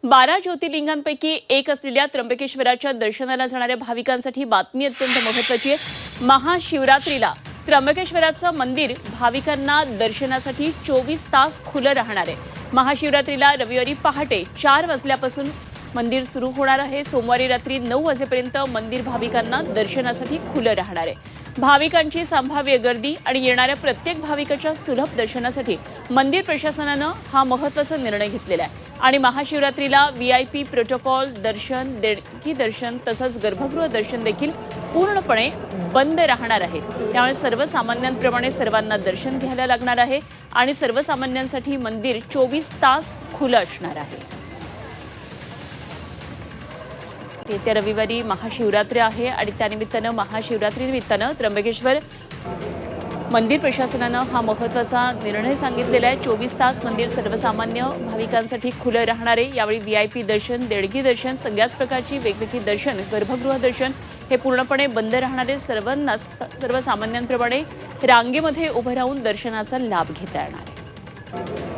12 ज्योतिर्लिंगांपैकी एक असलेल्या त्र्यंबकेश्वराच्या दर्शनाला जाणाऱ्या भाविकांसाठी बातमी अत्यंत महत्त्वाची आहे। महाशिवरात्रीला त्र्यंबकेश्वराचं मंदिर भाविकांना दर्शनासाठी 24 तास खुलं राहणार आहे। महाशिवरात्रीला रविवारी पहाटे 4 वाजल्यापासून मंदिर सुरू होणार आहे। सोमवारी रात्री 9 वाजेपर्यंत मंदिर भाविकांना दर्शनासाठी खुलं राहणार आहे। भाविकांची संभाव्य गर्दी आणि येणाऱ्या प्रत्येक भाविकाच्या सुलभ दर्शनासाठी मंदिर प्रशासनानं हा महत्त्वाचा निर्णय घेतलेला आहे आणि महाशिवरात्रीला VIP प्रोटोकॉल दर्शन, देणगी दर्शन तसंच गर्भगृह दर्शन देखील पूर्णपणे बंद राहणार आहे। त्यामुळे सर्वसामान्यांप्रमाणे सर्वांना दर्शन घ्यायला लागणार आहे आणि सर्वसामान्यांसाठी मंदिर 24 तास खुलं असणार आहे। येत्या रविवारी महाशिवरात्री आहे आणि त्यानिमित्तानं महाशिवरात्रीनिमित्तानं त्र्यंबकेश्वर मंदिर प्रशासनानं हा महत्त्वाचा निर्णय सांगितलेला आहे। 24 तास मंदिर सर्वसामान्य भाविकांसाठी खुलं राहणार आहे। यावेळी VIP दर्शन, देणगी दर्शन, सगळ्याच प्रकारची वेगवेगळी दर्शन, गर्भगृह दर्शन हे पूर्णपणे बंद राहणार आहे। सर्वसामान्यांप्रमाणे रांगेमध्ये उभं राहून दर्शनाचा लाभ घेता येणार आहे।